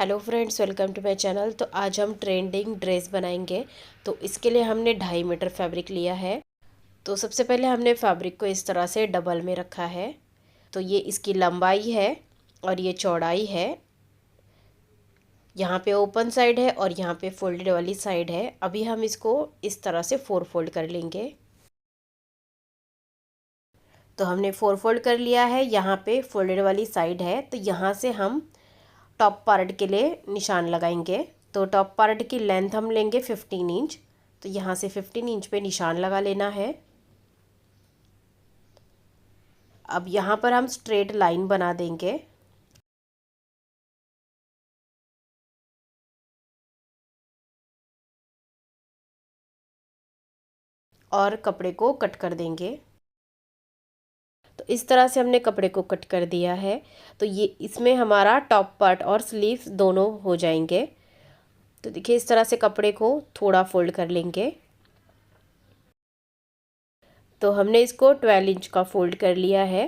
Hello friends, welcome to my channel. तो आज हम ट्रेंडिंग ड्रेस बनाएंगे। तो इसके लिए हमने 2.5 मीटर फैब्रिक लिया है। तो सबसे पहले हमने फैब्रिक को इस तरह से डबल में रखा है। तो ये इसकी लंबाई है और ये चौड़ाई है। यहाँ पे ओपन साइड है और यहाँ पे फोल्डेड वाली साइड है। अभी हम इसको इस तरह से 4 फोल्ड कर लेंगे। तो हमने 4 फोल्ड कर लिया है। यहाँ पे फोल्डेड वाली साइड है, तो यहाँ से हम टॉप पार्ट के लिए निशान लगाएंगे। तो टॉप पार्ट की लेंथ हम लेंगे 15 इंच। तो यहाँ से 15 इंच पे निशान लगा लेना है। अब यहाँ पर हम स्ट्रेट लाइन बना देंगे और कपड़े को कट कर देंगे। तो इस तरह से हमने कपड़े को कट कर दिया है। तो ये इसमें हमारा टॉप पार्ट और स्लीव्स दोनों हो जाएंगे। तो देखिए, इस तरह से कपड़े को थोड़ा फोल्ड कर लेंगे। तो हमने इसको 12 इंच का फोल्ड कर लिया है।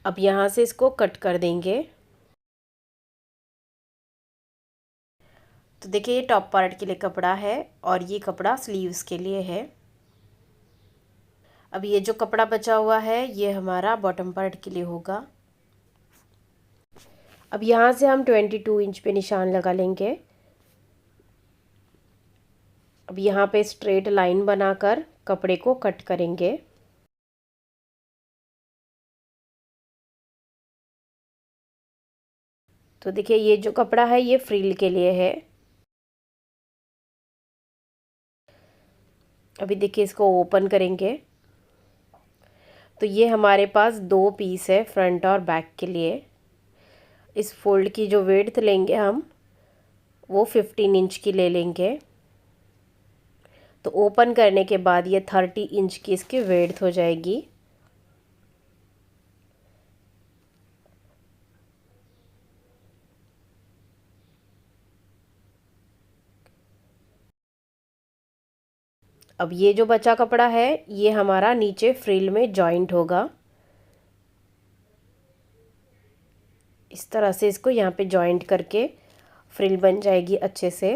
अब यहाँ से इसको कट कर देंगे। तो देखिए, ये टॉप पार्ट के लिए कपड़ा है और ये कपड़ा स्लीव्स के लिए है। अब ये जो कपड़ा बचा हुआ है ये हमारा बॉटम पार्ट के लिए होगा। अब यहाँ से हम 22 इंच पे निशान लगा लेंगे। अब यहाँ पे स्ट्रेट लाइन बनाकर कपड़े को कट करेंगे। तो देखिए, ये जो कपड़ा है ये फ्रिल के लिए है। अभी देखिए, इसको ओपन करेंगे। तो ये हमारे पास 2 पीस है, फ्रंट और बैक के लिए। इस फोल्ड की जो विड्थ लेंगे हम वो 15 इंच की ले लेंगे। तो ओपन करने के बाद ये 30 इंच की इसकी विड्थ हो जाएगी। अब ये जो बचा कपड़ा है ये हमारा नीचे फ्रिल में जॉइंट होगा। इस तरह से इसको यहाँ पे जॉइंट करके फ्रिल बन जाएगी अच्छे से।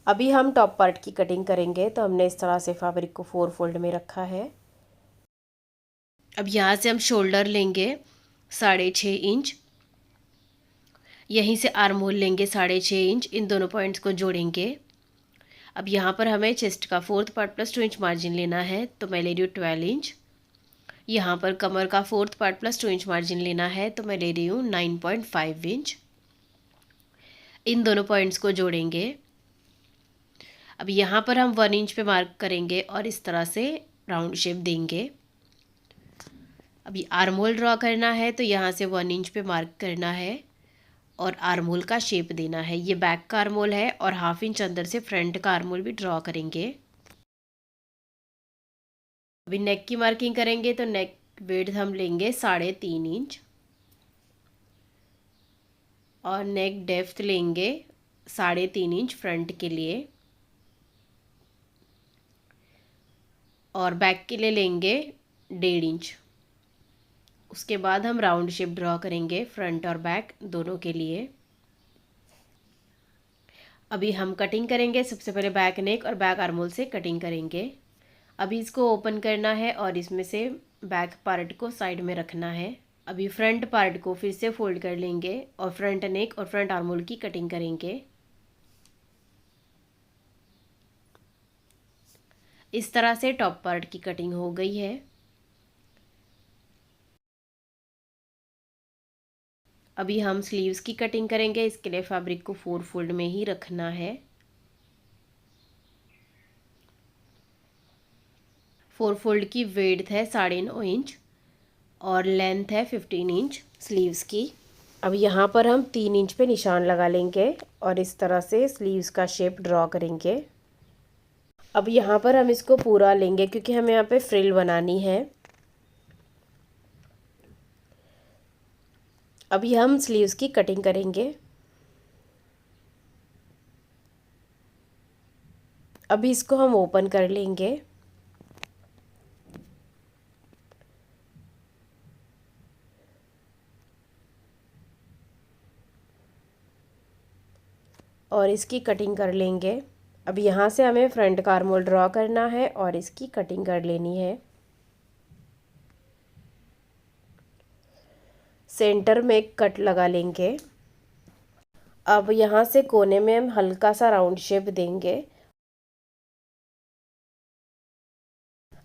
अभी हम टॉप पार्ट की कटिंग करेंगे। तो हमने इस तरह से फैब्रिक को 4 फोल्ड में रखा है। अब यहाँ से हम शोल्डर लेंगे 6.5 इंच। यहीं से आर्म होल लेंगे 6.5 इंच। इन दोनों पॉइंट्स को जोड़ेंगे। अब यहाँ पर हमें चेस्ट का 4th part plus 2 inch margin लेना है। तो मैं ले रही हूँ 12 इंच। यहाँ पर कमर का 4th part plus 2 inch margin लेना है। तो मैं ले रही हूँ 9.5 इंच। इन दोनों पॉइंट्स को जोड़ेंगे। अब यहाँ पर हम 1 इंच पे मार्क करेंगे और इस तरह से राउंड शेप देंगे। अभी आर्म होल ड्रॉ करना है। तो यहाँ से 1 इंच पे मार्क करना है और आर्म होल का शेप देना है। ये बैक का आर्म होल है और 1/2 इंच अंदर से फ्रंट का आर्म होल भी ड्रॉ करेंगे। अभी नेक की मार्किंग करेंगे। तो नेक विड्थ हम लेंगे 3.5 इंच और नेक डेप्थ लेंगे 3.5 इंच फ्रंट के लिए और बैक के लिए लेंगे 1.5 इंच। उसके बाद हम राउंड शेप ड्रॉ करेंगे फ्रंट और बैक दोनों के लिए। अभी हम कटिंग करेंगे। सबसे पहले बैक नेक और बैक आर्म होल से कटिंग करेंगे। अभी इसको ओपन करना है और इसमें से बैक पार्ट को साइड में रखना है। अभी फ्रंट पार्ट को फिर से फोल्ड कर लेंगे और फ्रंट नेक और फ्रंट आर्म होल की कटिंग करेंगे। इस तरह से टॉप पार्ट की कटिंग हो गई है। अभी हम स्लीव्स की कटिंग करेंगे। इसके लिए फैब्रिक को 4 फोल्ड में ही रखना है। 4 फोल्ड की विड्थ है 9.5 इंच और लेंथ है 15 इंच स्लीव्स की। अब यहाँ पर हम 3 इंच पे निशान लगा लेंगे और इस तरह से स्लीव्स का शेप ड्रॉ करेंगे। अब यहाँ पर हम इसको पूरा लेंगे क्योंकि हमें यहाँ पे फ्रिल बनानी है। अभी हम स्लीव्स की कटिंग करेंगे। अभी इसको हम ओपन कर लेंगे। और इसकी कटिंग कर लेंगे। अब यहाँ से हमें फ्रंट का आर्म होल ड्रॉ करना है और इसकी कटिंग कर लेनी है। सेंटर में एक कट लगा लेंगे। अब यहाँ से कोने में हम हल्का सा राउंड शेप देंगे।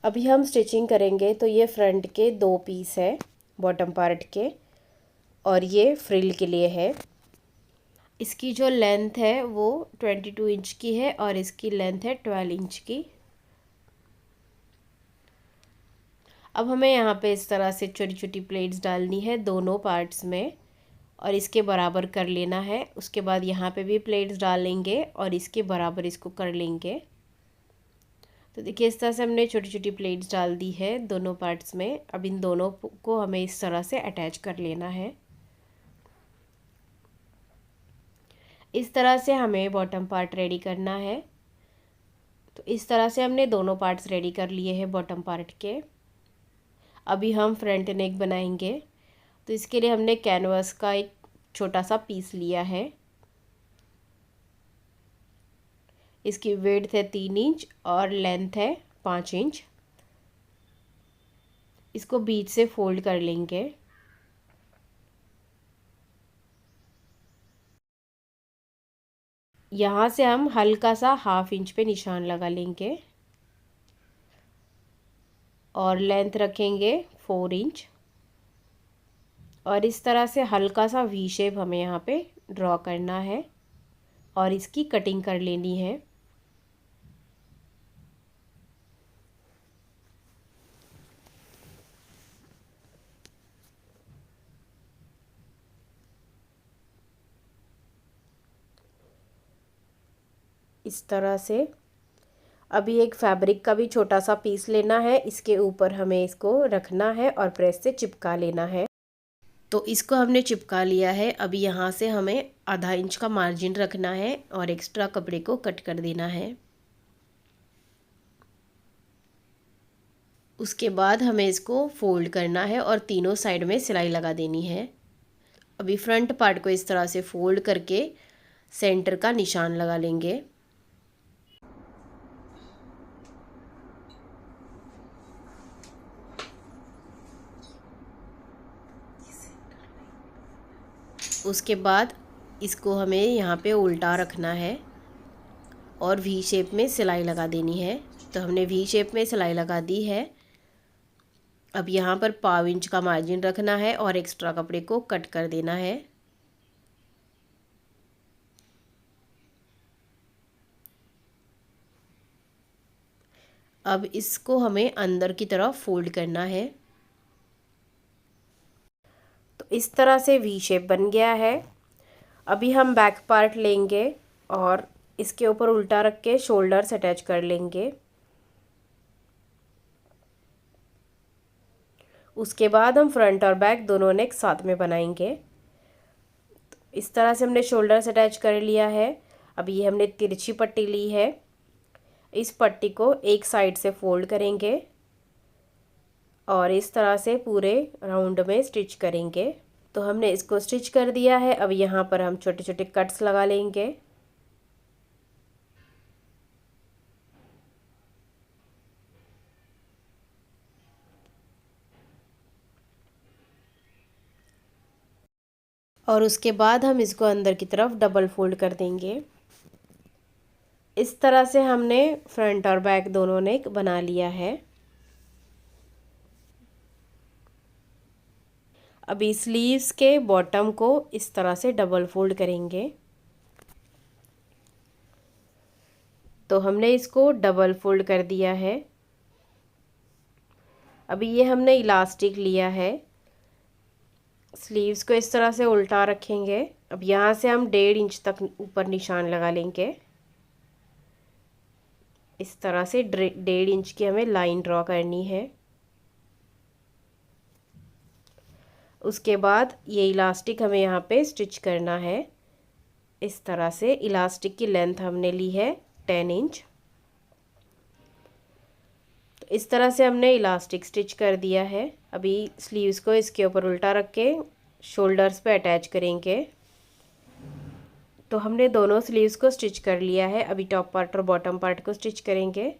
अभी हम स्टिचिंग करेंगे तो ये फ्रंट के 2 पीस है बॉटम पार्ट के, और ये फ्रिल के लिए है। इसकी जो लेंथ है वो 22 इंच की है और इसकी लेंथ है 12 इंच की। अब हमें यहाँ पे इस तरह से छोटी छोटी प्लेट्स डालनी है दोनों पार्ट्स में और इसके बराबर कर लेना है। उसके बाद यहाँ पे भी प्लेट्स डालेंगे और इसके बराबर इसको कर लेंगे। तो देखिए इस तरह से हमने छोटी छोटी प्लेट्स डाल दी है दोनों पार्ट्स में। अब इन दोनों को हमें इस तरह से अटैच कर लेना है। इस तरह से हमें बॉटम पार्ट रेडी करना है। तो इस तरह से हमने दोनों पार्ट्स रेडी कर लिए हैं बॉटम पार्ट के। अभी हम फ्रंट नेक बनाएंगे। तो इसके लिए हमने कैनवास का एक छोटा सा पीस लिया है। इसकी विड्थ है 3 इंच और लेंथ है 5 इंच। इसको बीच से फोल्ड कर लेंगे। यहाँ से हम हल्का सा 1/2 इंच पे निशान लगा लेंगे और लेंथ रखेंगे 4 इंच। और इस तरह से हल्का सा वी शेप हमें यहाँ पे ड्रॉ करना है और इसकी कटिंग कर लेनी है। इस तरह से अभी एक फैब्रिक का भी छोटा सा पीस लेना है। इसके ऊपर हमें इसको रखना है और प्रेस से चिपका लेना है। तो इसको हमने चिपका लिया है। अभी यहाँ से हमें आधा इंच का मार्जिन रखना है और एक्स्ट्रा कपड़े को कट कर देना है। उसके बाद हमें इसको फोल्ड करना है और तीनों साइड में सिलाई लगा देनी है। अभी फ्रंट पार्ट को इस तरह से फोल्ड करके सेंटर का निशान लगा लेंगे। उसके बाद इसको हमें यहाँ पे उल्टा रखना है और वी शेप में सिलाई लगा देनी है। तो हमने वी शेप में सिलाई लगा दी है। अब यहाँ पर 1/2 इंच का मार्जिन रखना है और एक्स्ट्रा कपड़े को कट कर देना है। अब इसको हमें अंदर की तरफ फोल्ड करना है। तो इस तरह से वी शेप बन गया है। अभी हम बैक पार्ट लेंगे और इसके ऊपर उल्टा रख के शोल्डर्स अटैच कर लेंगे। उसके बाद हम फ्रंट और बैक दोनों नेक साथ में बनाएंगे। तो इस तरह से हमने शोल्डर्स अटैच कर लिया है। अब ये हमने तिरछी पट्टी ली है। इस पट्टी को एक साइड से फोल्ड करेंगे और इस तरह से पूरे राउंड में स्टिच करेंगे। तो हमने इसको स्टिच कर दिया है। अब यहाँ पर हम छोटे छोटे कट्स लगा लेंगे। और उसके बाद हम इसको अंदर की तरफ डबल फोल्ड कर देंगे। इस तरह से हमने फ्रंट और बैक दोनों नेक बना लिया है। अभी स्लीव्स के बॉटम को इस तरह से डबल फोल्ड करेंगे। तो हमने इसको डबल फोल्ड कर दिया है। अभी ये हमने इलास्टिक लिया है। स्लीव्स को इस तरह से उल्टा रखेंगे। अब यहाँ से हम 1.5 इंच तक ऊपर निशान लगा लेंगे। इस तरह से 1.5 इंच की हमें लाइन ड्रॉ करनी है। उसके बाद ये इलास्टिक हमें यहाँ पे स्टिच करना है। इस तरह से इलास्टिक की लेंथ हमने ली है 10 इंच। तो इस तरह से हमने इलास्टिक स्टिच कर दिया है। अभी स्लीव्स को इसके ऊपर उल्टा रख के शोल्डर्स पे अटैच करेंगे। तो हमने दोनों स्लीव्स को स्टिच कर लिया है। अभी टॉप पार्ट और बॉटम पार्ट को स्टिच करेंगे।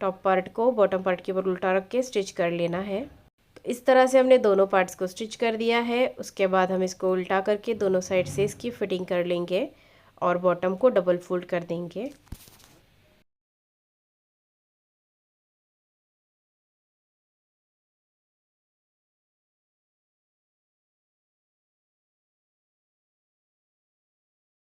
टॉप पार्ट को बॉटम पार्ट के ऊपर उल्टा रख के स्टिच कर लेना है। तो इस तरह से हमने दोनों पार्ट्स को स्टिच कर दिया है। उसके बाद हम इसको उल्टा करके दोनों साइड से इसकी फिटिंग कर लेंगे और बॉटम को डबल फोल्ड कर देंगे।